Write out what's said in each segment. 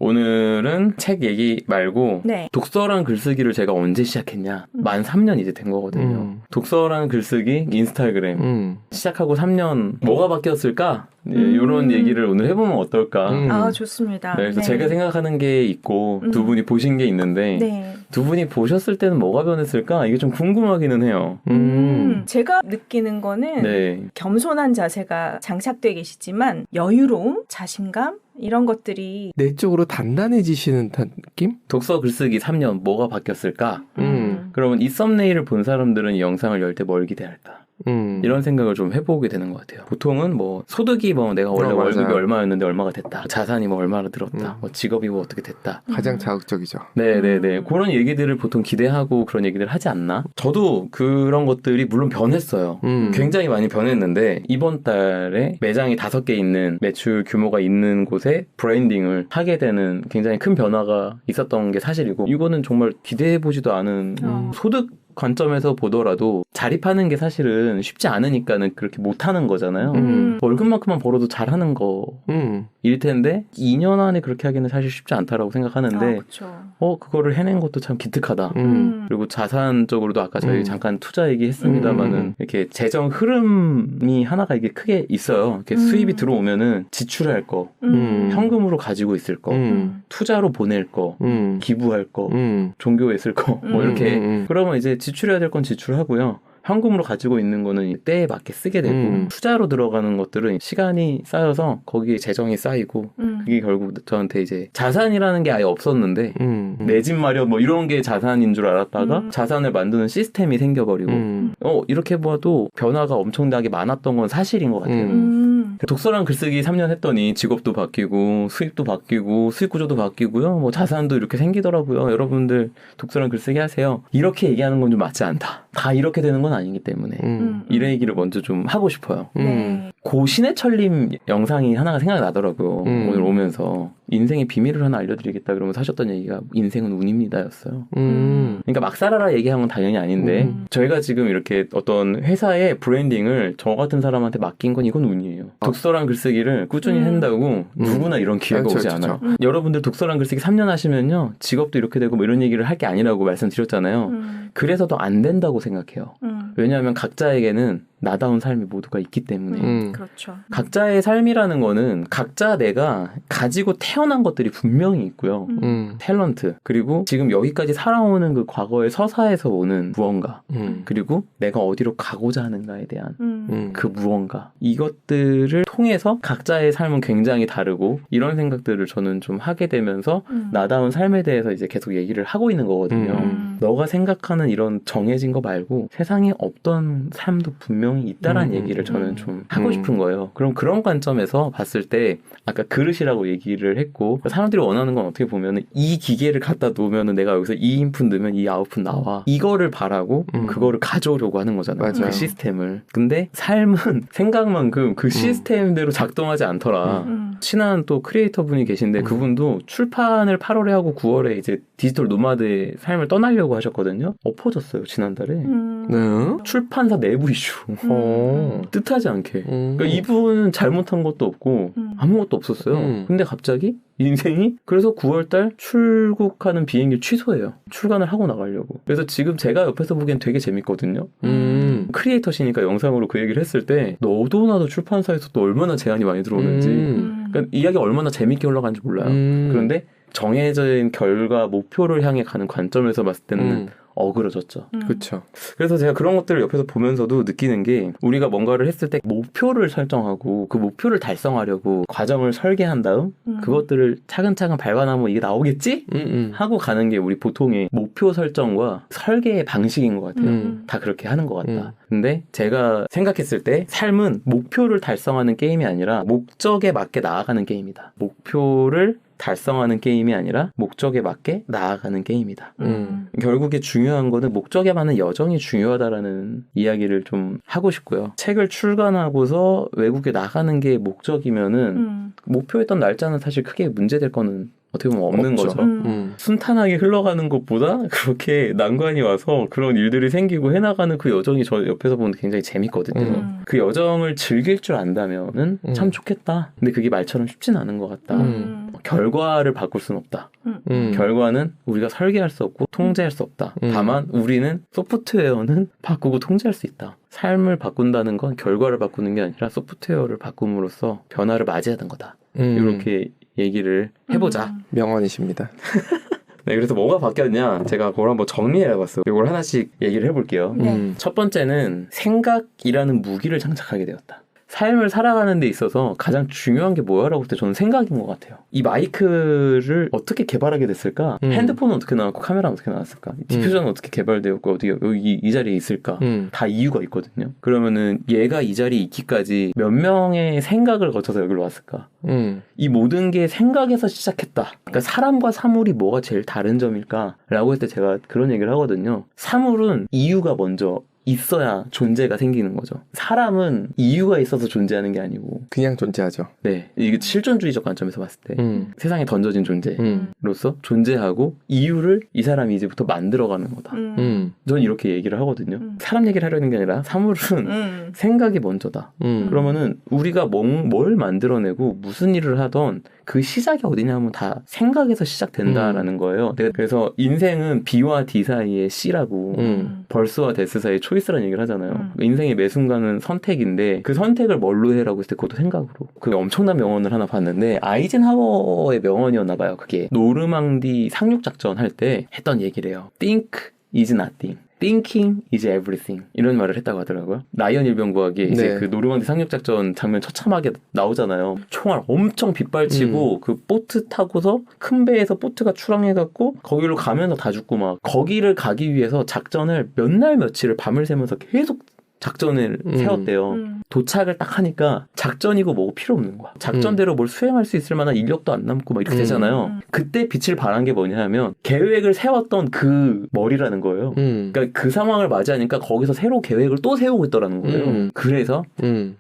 오늘은 책 얘기 말고 네. 독서란 글쓰기를 제가 언제 시작했냐. 만 3년 이제 된 거거든요. 독서란 글쓰기 인스타그램 시작하고 3년 뭐가 바뀌었을까? 이런 얘기를 오늘 해보면 어떨까? 아, 좋습니다. 네, 그래서 네. 제가 생각하는 게 있고 두 분이 보신 게 있는데 네. 두 분이 보셨을 때는 뭐가 변했을까? 이게 좀 궁금하기는 해요. 제가 느끼는 거는 네. 겸손한 자세가 장착되어 계시지만 여유로움, 자신감 이런 것들이 내적으로 단단해지시는 느낌? 독서 글쓰기 3년 뭐가 바뀌었을까? 그러면 이 썸네일을 본 사람들은 이 영상을 열 때 뭘 기대할까? 이런 생각을 좀 해보게 되는 것 같아요. 보통은 뭐 소득이 뭐 내가 원래 월급이 얼마였는데 얼마가 됐다. 자산이 뭐 얼마나 들었다. 뭐 직업이 뭐 어떻게 됐다. 가장 자극적이죠. 네네네. 그런 얘기들을 보통 기대하고 그런 얘기들 하지 않나? 저도 그런 것들이 물론 변했어요. 굉장히 많이 변했는데 이번 달에 매장이 5개 있는 매출 규모가 있는 곳에 브랜딩을 하게 되는 굉장히 큰 변화가 있었던 게 사실이고 이거는 정말 기대해보지도 않은 소득 관점에서 보더라도 자립하는 게 사실은 쉽지 않으니까는 그렇게 못하는 거잖아요. 월급만큼만 벌어도 잘하는 거일 텐데 2년 안에 그렇게 하기는 사실 쉽지 않다라고 생각하는데 그거를 해낸 것도 참 기특하다. 그리고 자산적으로도 아까 저희 잠깐 투자 얘기했습니다마는 이렇게 재정 흐름이 하나가 이게 크게 있어요. 이렇게 수입이 들어오면은 지출할 거, 현금으로 가지고 있을 거, 투자로 보낼 거, 기부할 거, 종교에 쓸 거, 뭐 이렇게 그러면 이제 지출해야 될 건 지출하고요. 현금으로 가지고 있는 거는 때에 맞게 쓰게 되고 투자로 들어가는 것들은 시간이 쌓여서 거기에 재정이 쌓이고 그게 결국 저한테 이제 자산이라는 게 아예 없었는데 내 집 마련 뭐 이런 게 자산인 줄 알았다가 자산을 만드는 시스템이 생겨버리고 이렇게 봐도 변화가 엄청나게 많았던 건 사실인 것 같아요. 독서랑 글쓰기 3년 했더니 직업도 바뀌고 수입도 바뀌고 수익 구조도 바뀌고요. 뭐 자산도 이렇게 생기더라고요. 여러분들 독서랑 글쓰기 하세요. 이렇게 얘기하는 건 좀 맞지 않다. 다 이렇게 되는 건 아니기 때문에 이런 얘기를 먼저 좀 하고 싶어요. 고 신해철님 영상이 하나가 생각나더라고요. 오늘 오면서 인생의 비밀을 하나 알려드리겠다 그러면서 하셨던 얘기가 인생은 운입니다 였어요. 그러니까 막 살아라 얘기한 건 당연히 아닌데 저희가 지금 이렇게 어떤 회사의 브랜딩을 저 같은 사람한테 맡긴 건 이건 운이에요. 독서랑 글쓰기를 꾸준히 한다고 누구나 이런 기회가 오지 않아요. 여러분들 독서랑 글쓰기 3년 하시면요 직업도 이렇게 되고 뭐 이런 얘기를 할 게 아니라고 말씀드렸잖아요. 그래서도 안 된다고 생각해요. 왜냐하면 각자에게는 나다운 삶이 모두가 있기 때문에 그렇죠. 각자의 삶이라는 거는 각자 내가 가지고 태어난 것들이 분명히 있고요. 탤런트 그리고 지금 여기까지 살아오는 그 과거의 서사에서 오는 무언가 그리고 내가 어디로 가고자 하는가에 대한 그 무언가 이것들을 통해서 각자의 삶은 굉장히 다르고 이런 생각들을 저는 좀 하게 되면서 나다운 삶에 대해서 이제 계속 얘기를 하고 있는 거거든요. 너가 생각하는 이런 정해진 거 말고 세상에 없던 삶도 분명히 있다라는 얘기를 저는 좀 하고 싶은 거예요. 그럼 그런 관점에서 봤을 때 아까 그릇이라고 얘기를 했고 사람들이 원하는 건 어떻게 보면 이 기계를 갖다 놓으면 내가 여기서 이 인풋 넣으면 이 아웃풋 나와. 이거를 바라고 그거를 가져오려고 하는 거잖아요. 맞아요. 그 시스템을. 근데 삶은 생각만큼 그 시스템대로 작동하지 않더라. 친한 또 크리에이터 분이 계신데 그분도 출판을 8월에 하고 9월에 이제 디지털 노마드의 삶을 떠나려고 하셨거든요. 엎어졌어요 지난달에. 네. 출판사 내부 이슈. 뜻하지 않게. 그러니까 이분은 잘못한 것도 없고 아무것도 없었어요. 근데 갑자기 인생이 그래서 9월달 출국하는 비행기 취소해요. 출간을 하고 나가려고. 그래서 지금 제가 옆에서 보기엔 되게 재밌거든요. 크리에이터시니까 영상으로 그 얘기를 했을 때 너도 나도 출판사에서 또 얼마나 제안이 많이 들어오는지 그러니까 이야기가 얼마나 재밌게 올라가는지 몰라요. 그런데 정해진 결과 목표를 향해 가는 관점에서 봤을 때는 어그러졌죠. 그렇죠. 그래서 제가 그런 것들을 옆에서 보면서도 느끼는 게 우리가 뭔가를 했을 때 목표를 설정하고 그 목표를 달성하려고 과정을 설계한 다음 그것들을 차근차근 밟아나면 이게 나오겠지? 하고 가는 게 우리 보통의 목표 설정과 설계의 방식인 것 같아요. 다 그렇게 하는 것 같다. 근데 제가 생각했을 때 삶은 목표를 달성하는 게임이 아니라 목적에 맞게 나아가는 게임이다. 목표를 달성하는 게임이 아니라 목적에 맞게 나아가는 게임이다. 결국에 중요한 거는 목적에 맞는 여정이 중요하다라는 이야기를 좀 하고 싶고요. 책을 출간하고서 외국에 나가는 게 목적이면은 목표했던 날짜는 사실 크게 문제될 거는 어떻게 보면 없는 없죠. 거죠. 순탄하게 흘러가는 것보다 그렇게 난관이 와서 그런 일들이 생기고 해나가는 그 여정이 저 옆에서 보면 굉장히 재밌거든요. 그 여정을 즐길 줄 안다면은 참 좋겠다. 근데 그게 말처럼 쉽진 않은 것 같다. 결과를 바꿀 수는 없다. 결과는 우리가 설계할 수 없고 통제할 수 없다. 다만 우리는 소프트웨어는 바꾸고 통제할 수 있다. 삶을 바꾼다는 건 결과를 바꾸는 게 아니라 소프트웨어를 바꿈으로써 변화를 맞이하는 거다. 이렇게 얘기를 해보자. 명언이십니다. 네, 그래서 뭐가 바뀌었냐? 제가 그걸 한번 정리해봤어요. 이걸 하나씩 얘기를 해볼게요. 네. 첫 번째는 생각이라는 무기를 장착하게 되었다. 삶을 살아가는 데 있어서 가장 중요한 게 뭐야라고 할 때 저는 생각인 것 같아요. 이 마이크를 어떻게 개발하게 됐을까? 핸드폰은 어떻게 나왔고 카메라는 어떻게 나왔을까? 디퓨저는 어떻게 개발되었고 어디 여기 이 자리에 있을까? 다 이유가 있거든요. 그러면은 얘가 이 자리에 있기까지 몇 명의 생각을 거쳐서 여기로 왔을까? 이 모든 게 생각에서 시작했다. 그러니까 사람과 사물이 뭐가 제일 다른 점일까? 라고 할 때 제가 그런 얘기를 하거든요. 사물은 이유가 먼저 있어야 존재가 생기는 거죠. 사람은 이유가 있어서 존재하는 게 아니고 그냥 존재하죠. 네, 이게 실존주의적 관점에서 봤을 때 세상에 던져진 존재로서 존재하고 이유를 이 사람이 이제부터 만들어가는 거다. 저는 이렇게 얘기를 하거든요. 사람 얘기를 하려는 게 아니라 사물은 생각이 먼저다. 그러면은 우리가 뭘 만들어내고 무슨 일을 하던 그 시작이 어디냐 하면 다 생각에서 시작된다라는 거예요. 그래서 인생은 B와 D 사이의 C라고 벌스와 데스 사이의 초이스라는 얘기를 하잖아요. 인생의 매 순간은 선택인데 그 선택을 뭘로 해라고 했을 때 그것도 생각으로. 그 엄청난 명언을 하나 봤는데 아이젠하워의 명언이었나 봐요. 그게 노르망디 상륙작전 할 때 했던 얘기래요. Think is nothing. Thinking is everything. 이런 말을 했다고 하더라고요. 라이언 일병구하게 이제 그 노르망디 상륙작전 장면 처참하게 나오잖아요. 총알 엄청 빗발치고 그 보트 타고서 큰 배에서 보트가 출항해갖고 거기로 가면서 다 죽고 막 거기를 가기 위해서 작전을 몇 날 며칠을 밤을 새면서 계속 작전을 세웠대요. 도착을 딱 하니까 작전이고 뭐고 필요 없는 거야. 작전대로 뭘 수행할 수 있을 만한 인력도 안 남고 막 이렇게 되잖아요. 그때 빛을 발한 게 뭐냐 하면 계획을 세웠던 그 머리라는 거예요. 그러니까 그 상황을 맞이하니까 거기서 새로 계획을 또 세우고 있더라는 거예요. 그래서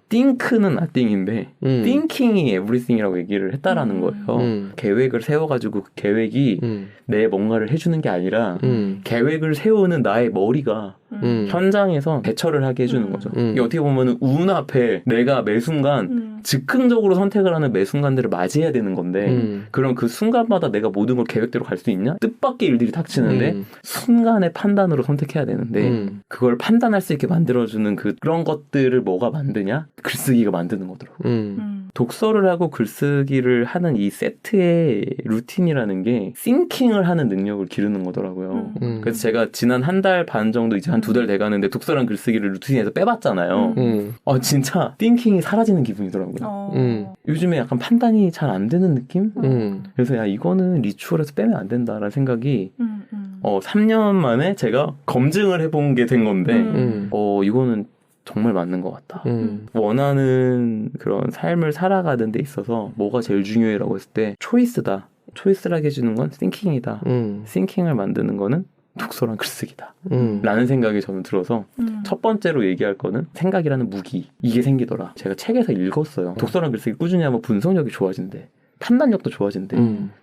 think는 nothing인데 thinking이 everything이라고 얘기를 했다라는 거예요. 계획을 세워가지고 그 계획이 내 뭔가를 해주는 게 아니라 계획을 세우는 나의 머리가 현장에서 대처를 하게 해주는 거죠. 이게 어떻게 보면 운 앞에 내가 매 순간 즉흥적으로 선택을 하는 매 순간들을 맞이해야 되는 건데 그럼 그 순간마다 내가 모든 걸 계획대로 갈 수 있냐? 뜻밖의 일들이 닥치는데 순간의 판단으로 선택해야 되는데 그걸 판단할 수 있게 만들어주는 그런 것들을 뭐가 만드냐? 글쓰기가 만드는 거더라고요. 독서를 하고 글쓰기를 하는 이 세트의 루틴이라는 게 싱킹을 하는 능력을 기르는 거더라고요. 그래서 제가 지난 한 달 반 정도 이제 한 2달 돼가는데 독서랑 글쓰기를 루틴에서 빼봤잖아요. 진짜 띵킹이 사라지는 기분이더라고요. 요즘에 약간 판단이 잘 안 되는 느낌? 그래서 야 이거는 리추얼에서 빼면 안 된다라는 생각이 3년 만에 제가 검증을 해본 게 된 건데 이거는 정말 맞는 것 같다. 원하는 그런 삶을 살아가는 데 있어서 뭐가 제일 중요해라고 했을 때 초이스다. 초이스라게 해주는 건 띵킹이다. 띵킹을 만드는 거는 독서랑 글쓰기다. 라는 생각이 저는 들어서 첫 번째로 얘기할 거는 생각이라는 무기. 이게 생기더라. 제가 책에서 읽었어요. 독서랑 글쓰기 꾸준히 하면 분석력이 좋아진대. 판단력도 좋아진대.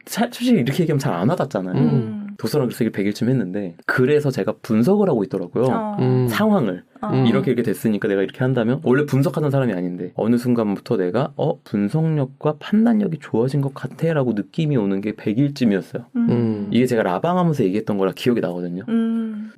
솔직히 이렇게 얘기하면 잘 안 와닿잖아요. 독서랑 글쓰기 100일쯤 했는데 그래서 제가 분석을 하고 있더라고요. 상황을. 이렇게 됐으니까 내가 이렇게 한다면 원래 분석하던 사람이 아닌데 어느 순간부터 내가 분석력과 판단력이 좋아진 것 같아 라고 느낌이 오는 게 100일쯤이었어요. 이게 제가 라방하면서 얘기했던 거라 기억이 나거든요.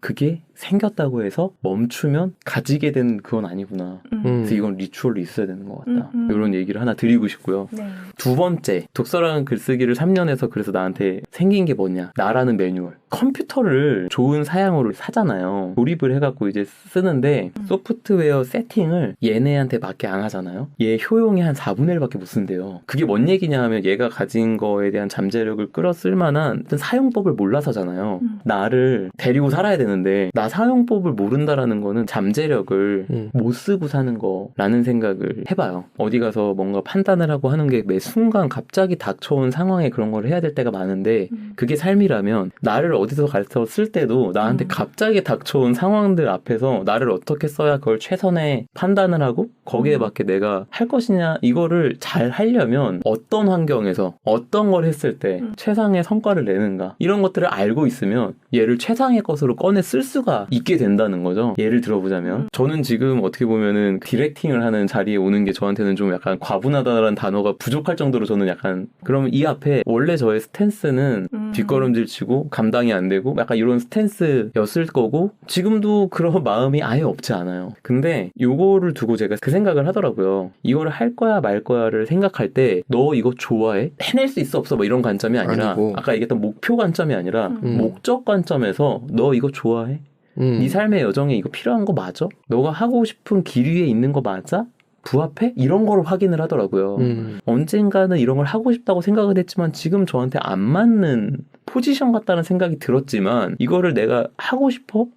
그게 생겼다고 해서 멈추면 가지게 된 그건 아니구나. 그래서 이건 리추얼로 있어야 되는 것 같다. 이런 얘기를 하나 드리고 싶고요. 네. 두 번째, 독서랑 글쓰기를 3년 해서 그래서 나한테 생긴 게 뭐냐. 나라는 매뉴얼. 컴퓨터를 좋은 사양으로 사잖아요. 조립을 해갖고 이제 쓰는데 소프트웨어 세팅을 얘네한테 맞게 안 하잖아요. 얘 효용이 한 4분의 1밖에 못 쓴대요. 그게 뭔 얘기냐 하면 얘가 가진 거에 대한 잠재력을 끌어쓸 만한 어떤 사용법을 몰라서잖아요. 나를 데리고 살아야 살아야 되는데 나 사용법을 모른다라는 거는 잠재력을 못 쓰고 사는 거라는 생각을 해봐요. 어디 가서 뭔가 판단을 하고 하는 게 매 순간 갑자기 닥쳐온 상황에 그런 걸 해야 될 때가 많은데 그게 삶이라면 나를 어디서 가서 쓸 때도 나한테 갑자기 닥쳐온 상황들 앞에서 나를 어떻게 써야 그걸 최선의 판단을 하고 거기에 맞게 내가 할 것이냐 이거를 잘 하려면 어떤 환경에서 어떤 걸 했을 때 최상의 성과를 내는가 이런 것들을 알고 있으면 얘를 최상의 것으로 꺼내 쓸 수가 있게 된다는 거죠. 예를 들어보자면 저는 지금 어떻게 보면은 디렉팅을 하는 자리에 오는 게 저한테는 좀 약간 과분하다라는 단어가 부족할 정도로 저는 약간 그러면 이 앞에 원래 저의 스탠스는 뒷걸음질 치고 감당이 안 되고 약간 이런 스탠스였을 거고 지금도 그런 마음이 아예 없지 않아요. 근데 요거를 두고 제가 그 생각을 하더라고요. 이거를 할 거야 말 거야를 생각할 때 너 이거 좋아해? 해낼 수 있어 없어 뭐 이런 관점이 아니라 아니고. 아까 얘기했던 목표 관점이 아니라 목적 관점에서 너 이거 좋아해? 네 삶의 여정에 이거 필요한 거 맞아? 너가 하고 싶은 길 위에 있는 거 맞아? 부합해? 이런 거를 확인을 하더라고요. 언젠가는 이런 걸 하고 싶다고 생각을 했지만 지금 저한테 안 맞는 포지션 같다는 생각이 들었지만 이거를 내가 하고 싶어?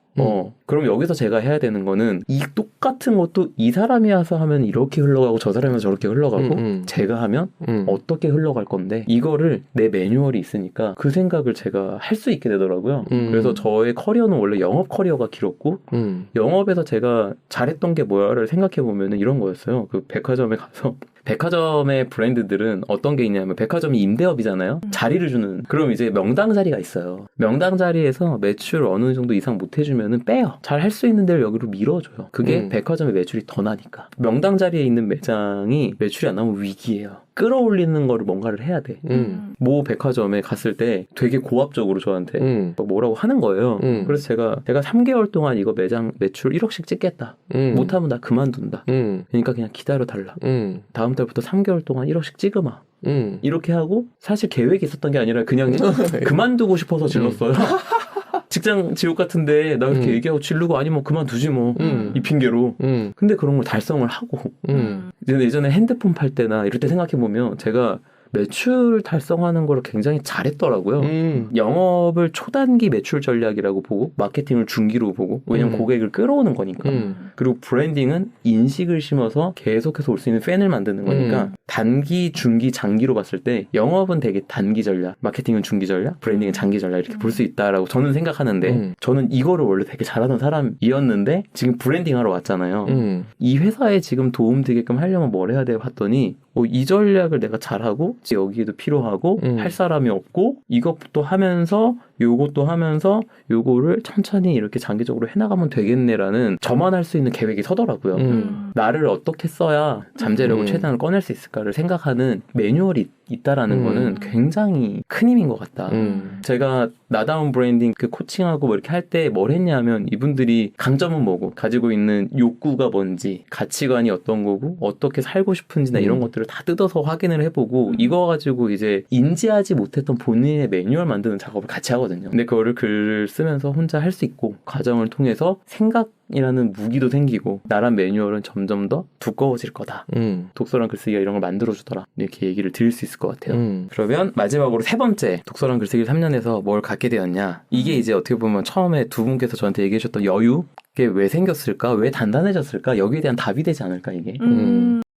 그럼 여기서 제가 해야 되는 거는 이 똑같은 것도 이 사람이 와서 하면 이렇게 흘러가고 저 사람이 와서 저렇게 흘러가고 제가 하면 어떻게 흘러갈 건데 이거를 내 매뉴얼이 있으니까 그 생각을 제가 할 수 있게 되더라고요. 그래서 저의 커리어는 원래 영업 커리어가 길었고 영업에서 제가 잘했던 게 뭐야를 생각해 보면 이런 거였어요. 그 백화점에 가서 백화점의 브랜드들은 어떤 게 있냐면 백화점이 임대업이잖아요. 자리를 주는 그럼 이제 명당 자리가 있어요. 명당 자리에서 매출 어느 정도 이상 못 해주면은 빼요. 잘 할 수 있는 데를 여기로 밀어줘요. 그게 백화점의 매출이 더 나니까. 명당 자리에 있는 매장이 매출이 안 나오면 위기예요. 끌어올리는 거를 뭔가를 해야 돼. 모 백화점에 갔을 때 되게 고압적으로 저한테 뭐라고 하는 거예요. 그래서 제가 3개월 동안 이거 매장 매출 1억씩 찍겠다. 못하면 나 그만둔다. 그러니까 그냥 기다려달라. 다음 달부터 3개월 동안 1억씩 찍으마. 이렇게 하고 사실 계획이 있었던 게 아니라 그냥 그만두고 싶어서 질렀어요. 직장 지옥 같은데 나 이렇게 얘기하고 질르고 아니면 그만두지 뭐 이 핑계로. 근데 그런 걸 달성을 하고 예전에 핸드폰 팔 때나 이럴 때 생각해보면 제가 매출 달성하는 걸 굉장히 잘했더라고요. 영업을 초단기 매출 전략이라고 보고 마케팅을 중기로 보고 왜냐면 고객을 끌어오는 거니까. 그리고 브랜딩은 인식을 심어서 계속해서 올 수 있는 팬을 만드는 거니까 단기, 중기, 장기로 봤을 때 영업은 되게 단기 전략, 마케팅은 중기 전략, 브랜딩은 장기 전략 이렇게 볼 수 있다라고 저는 생각하는데 저는 이거를 원래 되게 잘하는 사람이었는데 지금 브랜딩 하러 왔잖아요. 이 회사에 지금 도움되게끔 하려면 뭘 해야 돼 봤더니 이 전략을 내가 잘하고 여기도 필요하고 할 사람이 없고 이것도 하면서 요것도 하면서 요거를 천천히 이렇게 장기적으로 해나가면 되겠네라는 저만 할 수 있는 계획이 서더라고요. 나를 어떻게 써야 잠재력을 최대한 꺼낼 수 있을까를 생각하는 매뉴얼이 있다라는 거는 굉장히 큰 힘인 것 같다. 제가 나다운 브랜딩 그 코칭하고 뭐 이렇게 할 때 뭘 했냐면 이분들이 강점은 뭐고 가지고 있는 욕구가 뭔지 가치관이 어떤 거고 어떻게 살고 싶은지나 이런 것들을 다 뜯어서 확인을 해보고 이거 가지고 이제 인지하지 못했던 본인의 매뉴얼 만드는 작업을 같이 하거든요. 근데 그거를 글을 쓰면서 혼자 할 수 있고 과정을 통해서 생각이라는 무기도 생기고 나란 매뉴얼은 점점 더 두꺼워질 거다. 독서랑 글쓰기가 이런 걸 만들어주더라. 이렇게 얘기를 드릴 수 있을 것 같아요. 그러면 마지막으로 세 번째 독서랑 글쓰기 3년에서 뭘 갖게 되었냐. 이게 이제 어떻게 보면 처음에 두 분께서 저한테 얘기해 주셨던 여유 이게 왜 생겼을까? 왜 단단해졌을까? 여기에 대한 답이 되지 않을까 이게.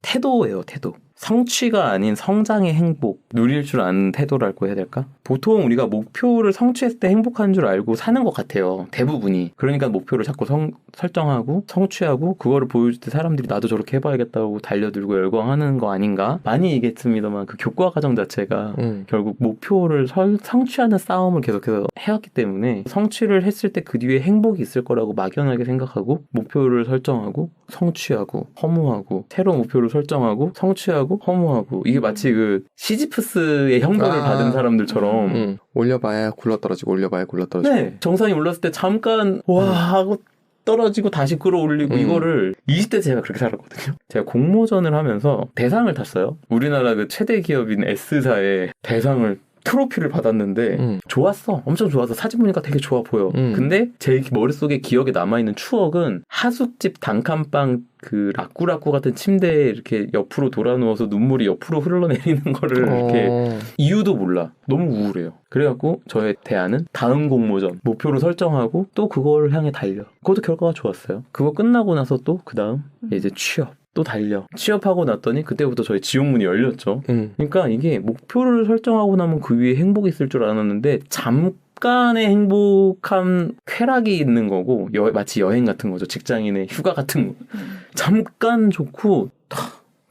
태도예요, 태도. 성취가 아닌 성장의 행복, 누릴 줄 아는 태도라고 해야 될까? 보통 우리가 목표를 성취했을 때 행복한 줄 알고 사는 것 같아요. 대부분이. 그러니까 목표를 자꾸 설정하고 성취하고 그거를 보여줄 때 사람들이 나도 저렇게 해봐야겠다고 달려들고 열광하는 거 아닌가? 많이 얘기했습니다만 그 교과 과정 자체가 결국 목표를 성취하는 싸움을 계속해서 해왔기 때문에 성취를 했을 때 그 뒤에 행복이 있을 거라고 막연하게 생각하고 목표를 설정하고 성취하고 허무하고 새로운 목표를 설정하고 성취하고 허무하고 이게 마치 그 시지프스의 형벌을 받은 사람들처럼 올려봐야 굴러떨어지고 올려봐야 굴러떨어지고 네, 정상이 올랐을 때 잠깐 와 하고 떨어지고 다시 끌어올리고 이거를 20대 제가 그렇게 살았거든요. 제가 공모전을 하면서 대상을 탔어요. 우리나라 그 최대 기업인 S사의 대상을 트로피를 받았는데 좋았어. 엄청 좋았어. 사진 보니까 되게 좋아 보여. 근데 제 머릿속에 기억에 남아있는 추억은 하숙집 단칸방 그 라꾸라꾸 같은 침대에 이렇게 옆으로 돌아 누워서 눈물이 옆으로 흘러내리는 거를 이렇게 이유도 몰라. 너무 우울해요. 그래갖고 저의 대안은 다음 공모전 목표를 설정하고 또 그걸 향해 달려. 그것도 결과가 좋았어요. 그거 끝나고 나서 또 그 다음 이제 취업. 또 달려. 취업하고 났더니 그때부터 저희 지옥문이 열렸죠. 그러니까 이게 목표를 설정하고 나면 그 위에 행복이 있을 줄 알았는데 잠깐의 행복한 쾌락이 있는 거고 마치 여행 같은 거죠. 직장인의 휴가 같은 거. 잠깐 좋고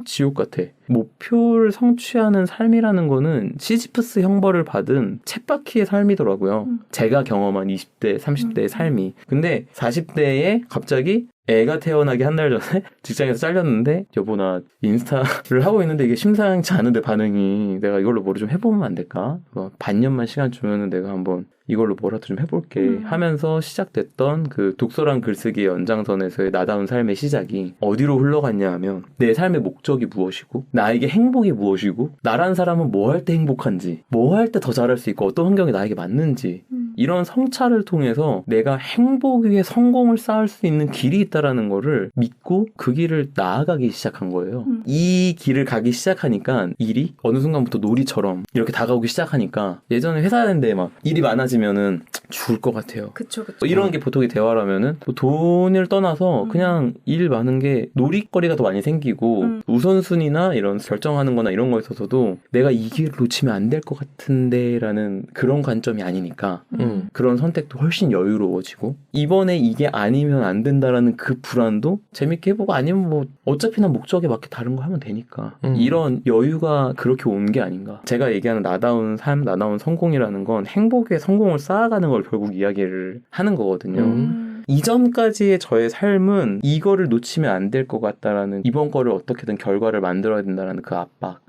지옥 같아. 목표를 성취하는 삶이라는 거는 시지프스 형벌을 받은 쳇바퀴의 삶이더라고요. 제가 경험한 20대, 30대의 삶이. 근데 40대에 갑자기 애가 태어나기 한 달 전에 직장에서 잘렸는데 여보 나 인스타를 하고 있는데 이게 심상치 않은데 반응이 내가 이걸로 뭐를 좀 해보면 안 될까? 반년만 시간 주면은 내가 한번 이걸로 뭐라도 좀 해볼게 하면서 시작됐던 그 독서랑 글쓰기의 연장선에서의 나다운 삶의 시작이 어디로 흘러갔냐 하면 내 삶의 목적이 무엇이고 나에게 행복이 무엇이고 나란 사람은 뭐 할 때 행복한지 뭐 할 때 더 잘할 수 있고 어떤 환경이 나에게 맞는지 이런 성찰을 통해서 내가 행복 위에 성공을 쌓을 수 있는 길이 있다라는 거를 믿고 그 길을 나아가기 시작한 거예요. 이 길을 가기 시작하니까 일이 어느 순간부터 놀이처럼 이렇게 다가오기 시작하니까 예전에 회사 다니는데 막 일이 많아지면은 죽을 것 같아요. 그쵸. 이런 게 보통의 대화라면은 돈을 떠나서 그냥 일 많은 게 놀이거리가 더 많이 생기고 우선순위나 이런 결정하는 거나 이런 거에 있어서도 내가 이 길을 놓치면 안 될 것 같은데 라는 그런 관점이 아니니까 그런 선택도 훨씬 여유로워지고 이번에 이게 아니면 안 된다라는 그 불안도 재밌게 해보고 아니면 뭐 어차피 난 목적에 맞게 다른 거 하면 되니까 이런 여유가 그렇게 온 게 아닌가. 제가 얘기하는 나다운 삶, 나다운 성공이라는 건 행복의 성공을 쌓아가는 걸 결국 이야기를 하는 거거든요. 이전까지의 저의 삶은 이거를 놓치면 안 될 것 같다라는 이번 거를 어떻게든 결과를 만들어야 된다라는 그 압박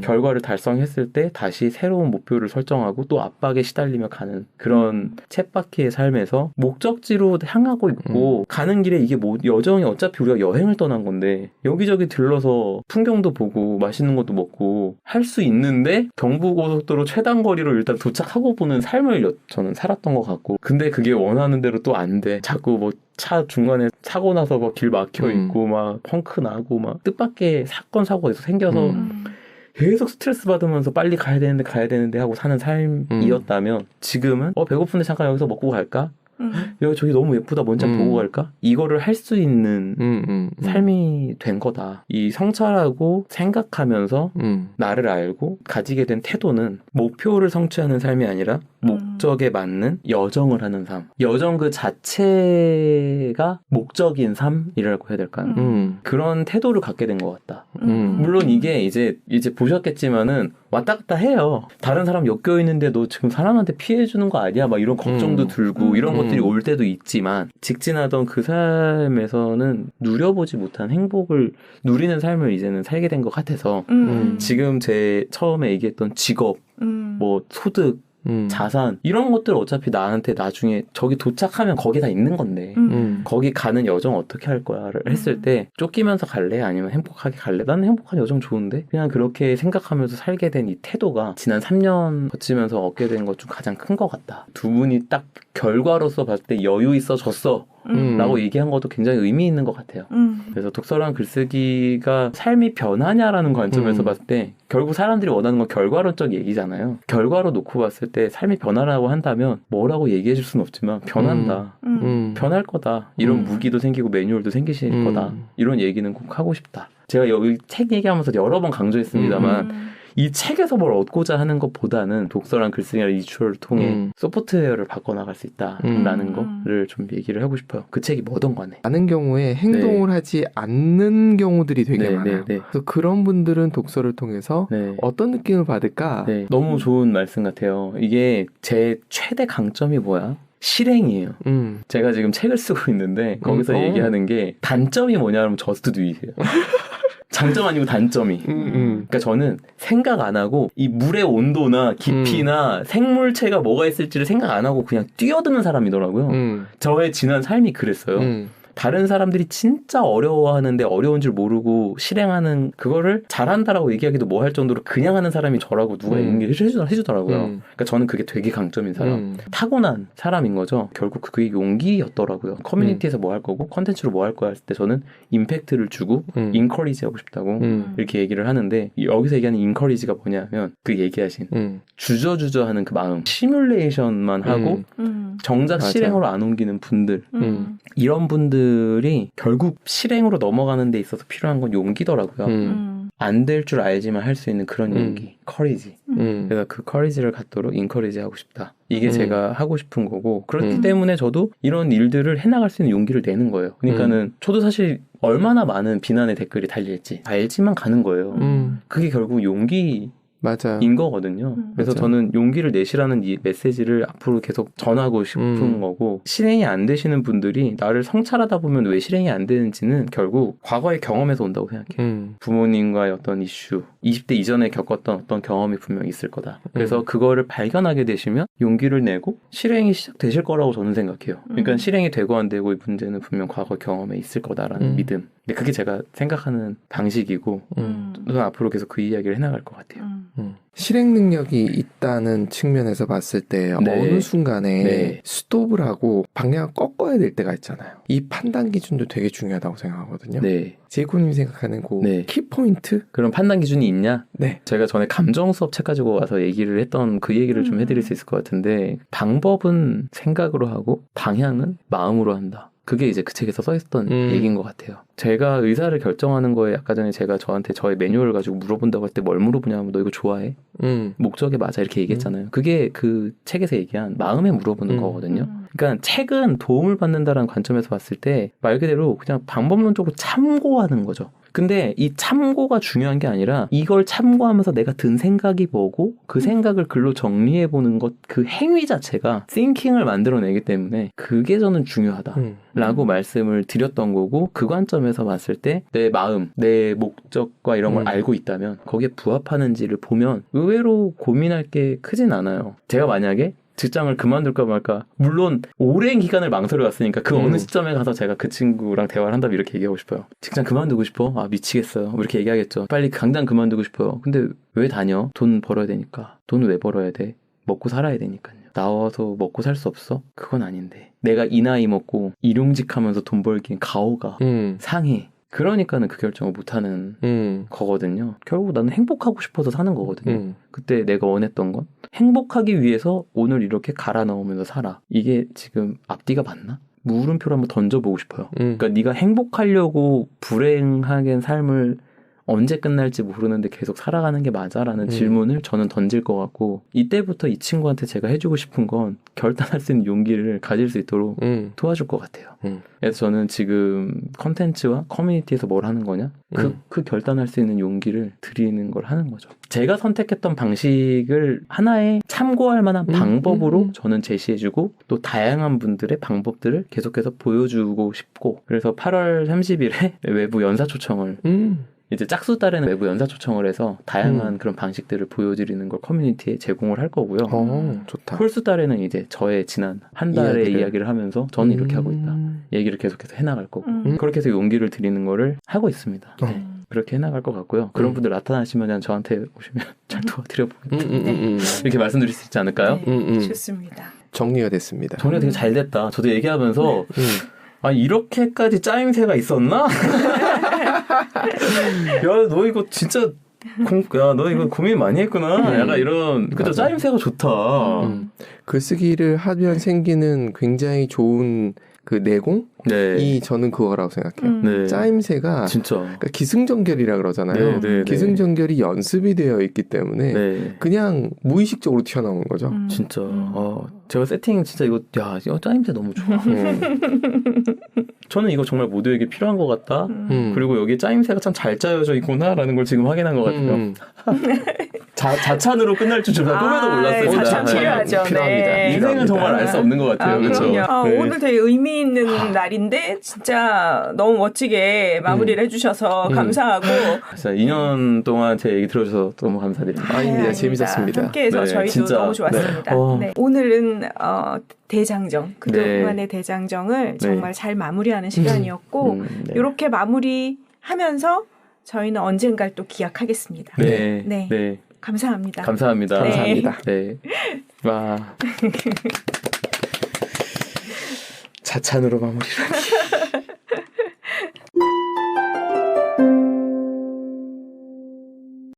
결과를 달성했을 때 다시 새로운 목표를 설정하고 또 압박에 시달리며 가는 그런 쳇바퀴의 삶에서 목적지로 향하고 있고 가는 길에 이게 뭐 여정이 어차피 우리가 여행을 떠난 건데 여기저기 들러서 풍경도 보고 맛있는 것도 먹고 할 수 있는데 경부고속도로 최단거리로 일단 도착하고 보는 삶을 저는 살았던 것 같고 근데 그게 원하는 대로 또 안 돼. 자꾸 뭐 차 중간에 사고 나서 막 길 막혀 있고 막 펑크 나고 막 뜻밖의 사건 사고가 생겨서 계속 스트레스 받으면서 빨리 가야 되는데 하고 사는 삶이었다면 지금은 배고픈데 잠깐 여기서 먹고 갈까? 여기 저기 너무 예쁘다 먼저 보고 갈까? 이거를 할 수 있는 삶이 된 거다. 이 성찰하고 생각하면서 나를 알고 가지게 된 태도는 목표를 성취하는 삶이 아니라 목적에 맞는 여정을 하는 삶. 여정 그 자체가 목적인 삶이라고 해야 될까요? 그런 태도를 갖게 된 것 같다. 물론 이게 이제 보셨겠지만은 왔다 갔다 해요. 다른 사람 엮여 있는데 너 지금 사람한테 피해 주는 거 아니야? 막 이런 걱정도 들고 이런 것들이 올 때도 있지만 직진하던 그 삶에서는 누려보지 못한 행복을 누리는 삶을 이제는 살게 된 것 같아서 지금 제 처음에 얘기했던 직업, 뭐 소득 자산 이런 것들 어차피 나한테 나중에 저기 도착하면 거기 다 있는 건데 거기 가는 여정 어떻게 할 거야를 했을 때 쫓기면서 갈래? 아니면 행복하게 갈래? 나는 행복한 여정 좋은데? 그냥 그렇게 생각하면서 살게 된 이 태도가 지난 3년 거치면서 얻게 된 것 중 가장 큰 것 같다. 두 분이 딱 결과로서 봤을 때 여유 있어졌어 라고 얘기한 것도 굉장히 의미 있는 것 같아요. 그래서 독서랑 글쓰기가 삶이 변하냐라는 관점에서 봤을 때 결국 사람들이 원하는 건 결과론적 얘기잖아요. 결과로 놓고 봤을 때 삶이 변하라고 한다면 뭐라고 얘기해 줄 수는 없지만 변한다. 변할 거다. 이런 무기도 생기고 매뉴얼도 생기실 거다. 이런 얘기는 꼭 하고 싶다. 제가 여기 책 얘기하면서 여러 번 강조했습니다만 이 책에서 뭘 얻고자 하는 것보다는 독서랑 글쓰기랑 리추얼을 통해 소프트웨어를 바꿔나갈 수 있다라는 거를 좀 얘기를 하고 싶어요. 그 책이 뭐든 간에. 많은 경우에 행동을 하지 않는 경우들이 되게 많아요. 그래서 그런 분들은 독서를 통해서 어떤 느낌을 받을까? 너무 좋은 말씀 같아요. 이게 제 최대 강점이 뭐야? 실행이에요. 제가 지금 책을 쓰고 있는데 거기서 얘기하는 게 단점이 뭐냐면 저스트 두잇이에요. 장점 아니고 단점이. 그러니까 저는 생각 안 하고 이 물의 온도나 깊이나 생물체가 뭐가 있을지를 생각 안 하고 그냥 뛰어드는 사람이더라고요. 저의 지난 삶이 그랬어요. 다른 사람들이 진짜 어려워하는데 어려운 줄 모르고 실행하는 그거를 잘한다라고 얘기하기도 뭐 할 정도로 그냥 하는 사람이 저라고 누가 해주더라고요. 그러니까 저는 그게 되게 강점인 사람, 타고난 사람인 거죠. 결국 그게 용기였더라고요. 커뮤니티에서 뭐 할 거고 컨텐츠로 뭐 할 거야 할 때 저는 임팩트를 주고 인커리지 하고 싶다고 이렇게 얘기를 하는데 여기서 얘기하는 인커리지가 뭐냐면 그 얘기하신 주저주저 하는 그 마음, 시뮬레이션만 하고 정작 맞아. 실행으로 안 옮기는 분들 이런 분들이 결국 실행으로 넘어가는 데 있어서 필요한 건 용기더라고요. 안 될 줄 알지만 할 수 있는 그런 용기, 커리지. 그래서 그 커리지를 갖도록 인커리지 하고 싶다. 이게 제가 하고 싶은 거고 그렇기 때문에 저도 이런 일들을 해나갈 수 있는 용기를 내는 거예요. 그러니까는 저도 사실 얼마나 많은 비난의 댓글이 달릴지 알지만 가는 거예요. 그게 결국 용기 맞아. 인 거거든요. 그래서 맞아. 저는 용기를 내시라는 이 메시지를 앞으로 계속 전하고 싶은 거고 실행이 안 되시는 분들이 나를 성찰하다 보면 왜 실행이 안 되는지는 결국 과거의 경험에서 온다고 생각해요. 부모님과의 어떤 이슈 20대 이전에 겪었던 어떤 경험이 분명히 있을 거다. 그래서 그거를 발견하게 되시면 용기를 내고 실행이 시작되실 거라고 저는 생각해요. 그러니까 실행이 되고 안 되고의 문제는 분명 과거 경험에 있을 거다라는 믿음. 근데 그게 제가 생각하는 방식이고 저는 앞으로 계속 그 이야기를 해나갈 것 같아요. 실행 능력이 있다는 측면에서 봤을 때 네. 어느 순간에 네. 스톱을 하고 방향을 꺾어야 될 때가 있잖아요. 이 판단 기준도 되게 중요하다고 생각하거든요. 네. 제이코님이 생각하는 그 네. 키포인트? 그런 판단 기준이 있냐? 네. 제가 전에 감정 수업 책 가지고 와서 얘기를 했던 그 얘기를 좀 해드릴 수 있을 것 같은데 방법은 생각으로 하고 방향은 마음으로 한다. 그게 이제 그 책에서 써있던 얘기인 것 같아요. 제가 의사를 결정하는 거에 아까 전에 제가 저한테 저의 매뉴얼을 가지고 물어본다고 할 때 뭘 물어보냐면 너 이거 좋아해? 목적에 맞아 이렇게 얘기했잖아요. 그게 그 책에서 얘기한 마음에 물어보는 거거든요. 그러니까 책은 도움을 받는다라는 관점에서 봤을 때 말 그대로 그냥 방법론적으로 참고하는 거죠. 근데 이 참고가 중요한 게 아니라 이걸 참고하면서 내가 든 생각이 뭐고 그 생각을 글로 정리해보는 것, 그 행위 자체가 thinking을 만들어내기 때문에 그게 저는 중요하다라고 말씀을 드렸던 거고 그 관점에서 봤을 때 내 마음, 내 목적과 이런 걸 알고 있다면 거기에 부합하는지를 보면 의외로 고민할 게 크진 않아요. 제가 만약에 직장을 그만둘까 말까 물론 오랜 기간을 망설여왔으니까 그 어느 시점에 가서 제가 그 친구랑 대화를 한다면 이렇게 얘기하고 싶어요. 직장 그만두고 싶어? 아 미치겠어요. 뭐 이렇게 얘기하겠죠. 빨리 당장 그만두고 싶어요. 근데 왜 다녀? 돈 벌어야 되니까. 돈 왜 벌어야 돼? 먹고 살아야 되니까요. 나와서 먹고 살 수 없어? 그건 아닌데 내가 이 나이 먹고 일용직하면서 돈 벌기엔 가오가 상해. 그러니까는 그 결정을 못하는 거거든요. 결국 나는 행복하고 싶어서 사는 거거든요. 그때 내가 원했던 건 행복하기 위해서 오늘 이렇게 갈아 넣으면서 살아. 이게 지금 앞뒤가 맞나? 물음표를 한번 던져보고 싶어요. 그러니까 네가 행복하려고 불행하게 삶을 언제 끝날지 모르는데 계속 살아가는 게 맞아라는 질문을 저는 던질 것 같고 이때부터 이 친구한테 제가 해주고 싶은 건 결단할 수 있는 용기를 가질 수 있도록 도와줄 것 같아요. 그래서 저는 지금 컨텐츠와 커뮤니티에서 뭘 하는 거냐? 그 결단할 수 있는 용기를 드리는 걸 하는 거죠. 제가 선택했던 방식을 하나의 참고할 만한 방법으로 저는 제시해주고 또 다양한 분들의 방법들을 계속해서 보여주고 싶고 그래서 8월 30일에 외부 연사 초청을 이제 짝수 달에는 외부 연사 초청을 해서 다양한 그런 방식들을 보여드리는 걸 커뮤니티에 제공을 할 거고요. 좋다. 홀수 달에는 이제 저의 지난 한 달의 이야기를 하면서 저는 이렇게 하고 있다. 얘기를 계속해서 해나갈 거고 그렇게 해서 용기를 드리는 거를 하고 있습니다. 네. 그렇게 해나갈 것 같고요. 그런 분들 나타나시면 그냥 저한테 오시면 잘 도와드려보겠습니다. 이렇게 말씀드릴 수 있지 않을까요? 네, 좋습니다. 정리가 됐습니다. 정리가 되게 잘 됐다. 저도 얘기하면서 아니 이렇게까지 짜임새가 있었나? 야 너 이거 진짜 야 너 이거 고민 많이 했구나. 약간 이런 그죠 짜임새가 좋다. 글쓰기를 하면 생기는 굉장히 좋은 그 내공이 네. 저는 그거라고 생각해요. 네. 짜임새가 진짜 그러니까 기승전결이라 그러잖아요. 네. 기승전결이 연습이 되어 있기 때문에 네. 그냥 무의식적으로 튀어나오는 거죠. 진짜 제가 세팅 진짜 이거 짜임새 너무 좋아. 저는 이거 정말 모두에게 필요한 것 같다. 그리고 여기 짜임새가 참 잘 짜여져 있구나라는 걸 지금 확인한 것 같아요. 자찬으로 끝날 줄 제가 꿈에도 몰랐어요. 자찬 필요하죠. 필요합니다. 네. 인생에 인생은 정말 알 수 없는 것 같아요. 그렇죠. 네. 오늘 되게 의미 있는 날인데 진짜 너무 멋지게 마무리를 해주셔서 감사하고. 2년 동안 제 얘기 들어주셔서 너무 감사드립니다. 아닙니다. 재밌었습니다. 함께해서 네, 저희도 진짜. 너무 좋았습니다. 네. 오늘은 대장정, 그동안의 대장정을 정말 잘 마무리하는 시간이었고 이렇게 마무리하면서 저희는 언젠가를 또 기약하겠습니다. 네. 감사합니다. 감사합니다. 네. 감사합니다. 네. 와. 자찬으로 마무리라니.